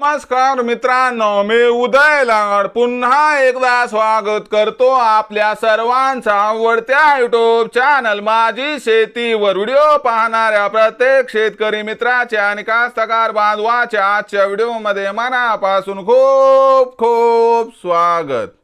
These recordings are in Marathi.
नमस्कार मित्रांनो, मी उदय लाड पुन्हा एकदा स्वागत करतो आपल्या सर्वांचा आवडत्या युट्यूब चॅनल माझी शेतीवर व्हिडिओ पाहणाऱ्या प्रत्येक शेतकरी मित्राच्या आणि कास्तकार बांधवाच्या आजच्या व्हिडिओमध्ये मनापासून खूप खूप स्वागत।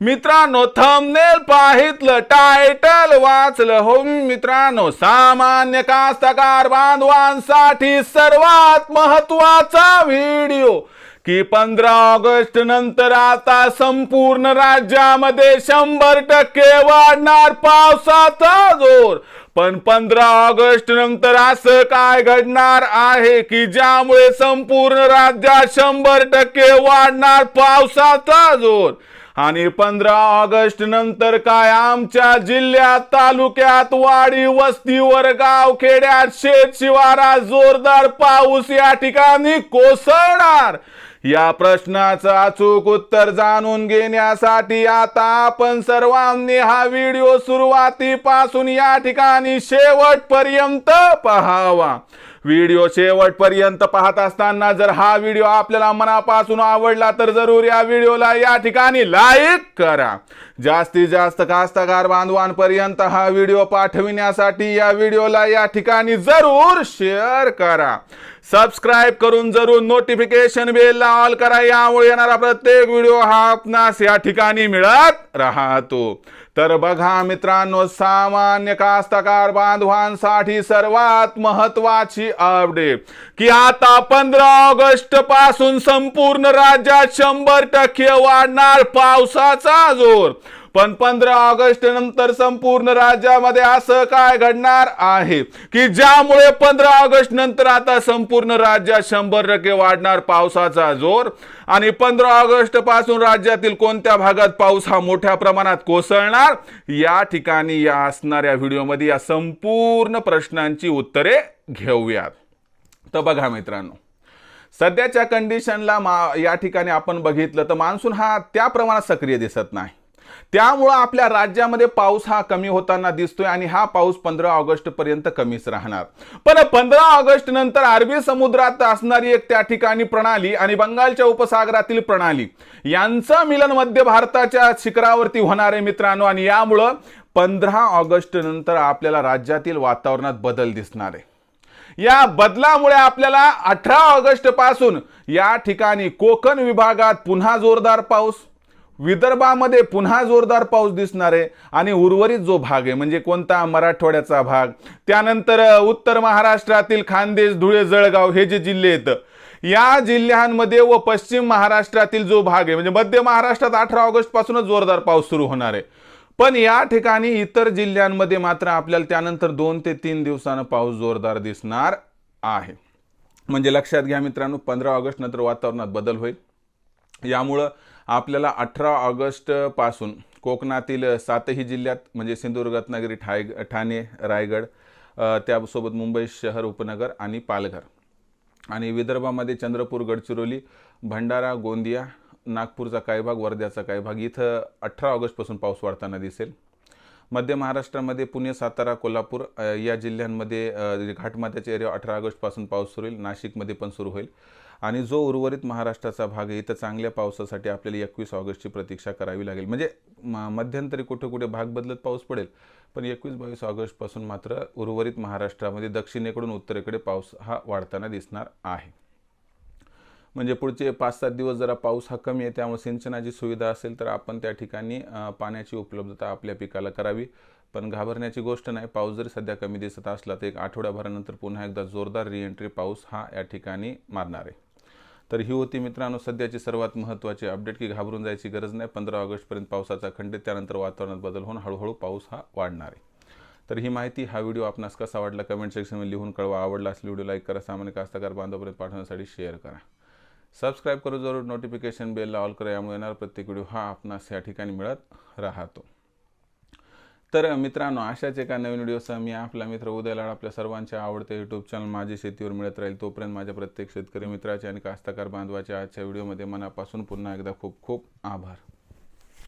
मित्रांनो, थंबनेल पाहितलं, टायटल वाचलं हो मित्रांनो, सामान्य कास्तकार बांधवांसाठी सर्वात महत्त्वाचा व्हिडिओ की 15 ऑगस्ट नंतर आता संपूर्ण राज्यामध्ये 100% वाढणार पावसाचा जोर। पण 15 ऑगस्ट नंतर असं काय घडणार आहे की ज्यामुळे संपूर्ण राज्यात 100% वाढणार पावसाचा जोर। आणि 15 ऑगस्ट नंतर काय आमच्या जिल्ह्यात, तालुक्यात, वाडी वस्तीवर, गाव खेड्यात, शेत शिवारात जोरदार पाऊस या ठिकाणी कोसळणार? या प्रश्नाचं अचूक उत्तर जाणून घेण्यासाठी आता आपण सर्वांनी हा व्हिडिओ सुरुवातीपासून या ठिकाणी शेवटपर्यंत पाहावा। व्हिडिओ शेवटपर्यंत पाहत असताना जर हा व्हिडिओ आपल्याला मनापासून आवडला तर जरूर या व्हिडिओला या ठिकाणी लाईक करा। जास्तीत जास्त कास्तकार बांधवांपर्यंत हा व्हिडिओ पाठविण्यासाठी या व्हिडिओला या ठिकाणी जरूर शेअर करा। सबस्क्राइब करून जरूर नोटिफिकेशन बेल ऑल करा, यामुळे येणारा प्रत्येक व्हिडिओ हा आपणास या ठिकाणी मिळत राहतो। तर बघा मित्रांनो, सामान्य कास्तकार बांधवांसाठी सर्वात महत्त्वाची अपडेट की आता 15 ऑगस्ट पासून संपूर्ण राज्यात 100% वाढणार पावसाचा जोर। पण 15 ऑगस्ट नंतर संपूर्ण राज्यामध्ये असं काय घडणार आहे की ज्यामुळे 15 ऑगस्ट नंतर आता संपूर्ण राज्यात 100% वाढणार पावसाचा जोर। आणि 15 ऑगस्ट पासून राज्यातील कोणत्या भागात पाऊस हा मोठ्या प्रमाणात कोसळणार, या ठिकाणी या असणाऱ्या व्हिडिओमध्ये या संपूर्ण प्रश्नांची उत्तरे घेऊयात। तर बघा मित्रांनो, सध्याच्या कंडिशनला या ठिकाणी आपण बघितलं तर मान्सून हा त्या प्रमाणात सक्रिय दिसत नाही, त्यामुळे आपल्या राज्यामध्ये पाऊस हा कमी होताना दिसतोय आणि हा पाऊस 15 ऑगस्ट पर्यंत कमीच राहणार। पण 15 ऑगस्ट नंतर अरबी समुद्रात असणारी एक त्या ठिकाणी प्रणाली आणि बंगालच्या उपसागरातील प्रणाली यांचं मिलन मध्य भारताच्या शिखरावरती होणार आहे मित्रांनो। आणि यामुळे 15 ऑगस्ट नंतर आपल्याला राज्यातील वातावरणात बदल दिसणार आहे। या बदलामुळे आपल्याला 18 ऑगस्ट पासून या ठिकाणी कोकण विभागात पुन्हा जोरदार पाऊस, विदर्भामध्ये पुन्हा जोरदार पाऊस दिसणार आहे आणि उर्वरित जो भाग आहे म्हणजे कोणता, मराठवाड्याचा भाग, त्यानंतर उत्तर महाराष्ट्रातील खानदेश, धुळे, जळगाव हे जे जिल्हे आहेत या जिल्ह्यांमध्ये व पश्चिम महाराष्ट्रातील जो भाग आहे म्हणजे मध्य महाराष्ट्रात 18 ऑगस्ट पासूनच जोरदार पाऊस सुरू होणार आहे। पण या ठिकाणी इतर जिल्ह्यांमध्ये मात्र आपल्याला त्यानंतर 2 ते 3 दिवसांनी पाऊस जोरदार दिसणार आहे। म्हणजे लक्षात घ्या मित्रांनो, 15 ऑगस्ट नंतर वातावरणात बदल होईल। यामुळे आपल्याला 18 ऑगस्ट पासून कोकणातील 7ही जिल्ह्यात म्हणजे सिंधुदुर्ग, रत्नागिरी, ठाणे, रायगड, त्यासोबत मुंबई शहर उपनगर आणि पालघर, आणि विदर्भामध्ये चंद्रपूर, गडचिरोली, भंडारा, गोंदिया, नागपूरचा काही भाग, वर्ध्याचा काही भाग इथं 18 ऑगस्ट पासून पाऊस वाढताना दिसेल। मध्य महाराष्ट्रामध्ये पुणे, सातारा, कोल्हापूर या जिल्ह्यांमध्ये घाटमाथ्याच्या एरिया 18 ऑगस्ट पासून पाऊस सुरू होईल। नाशिकमध्ये पण सुरू होईल। आणि जो उर्वरित महाराष्ट्राचा भाग आहे इथं चांगल्या पावसासाठी आपल्याला 21 ऑगस्टची प्रतीक्षा करावी लागेल। म्हणजे मध्यंतरी कुठे कुठे भाग बदलत पाऊस पडेल, पण 21-22 ऑगस्ट पासून मात्र उर्वरित महाराष्ट्रामध्ये दक्षिणेकडून उत्तरेकडे पाऊस हा वाढताना दिसणार आहे। म्हणजे पुढचे 5-7 दिवस जरा पाऊस हा कमी आहे, त्यामुळे सिंचनाची सुविधा असेल तर आपण त्या ठिकाणी पाण्याची उपलब्धता आपल्या पिकाला करावी। पण घाबरण्याची गोष्ट नाही, पाऊस जरी सध्या कमी दिसत असला तर एक आठवड्याभरानंतर पुन्हा एकदा जोरदार रिएंट्री पाऊस हा या ठिकाणी मारणार आहे। तर ही होती मित्रांनो सध्याची सर्वात महत्त्वाची अपडेट की घाबरून जायची गरज नाही। 15 ऑगस्टपर्यंत पावसाचा खंड, त्यानंतर वातावरणात बदल होऊन हळूहळू पाऊस हा वाढणार आहे। तर ही माहिती, हा व्हिडिओ आपणास कसा वाटला कमेंट सेक्शनमध्ये लिहून कळवा। आवडला असल्यास व्हिडिओ लाईक करा, सामान्य कास्तकार बांधवांपर्यंत पाठवण्यासाठी शेअर करा। सबस्क्राइब करू जरूर, नोटिफिकेशन बेलला ऑल करा, यामुळे येणारा प्रत्येक व्हिडिओ हा आपणास या ठिकाणी मिळत राहतो। तर मित्रांनो, अशाच एका नवीन व्हिडिओसह मी आपला मित्र उदय लाड आपल्या सर्वांच्या आवडते यूट्यूब चॅनल माझी शेतीवर मिळत राहील। तोपर्यंत माझ्या प्रत्येक शेतकरी मित्राचे आणि कास्तकार बांधवाच्या आजच्या व्हिडिओमध्ये मनापासून पुन्हा एकदा खूप खूप आभार।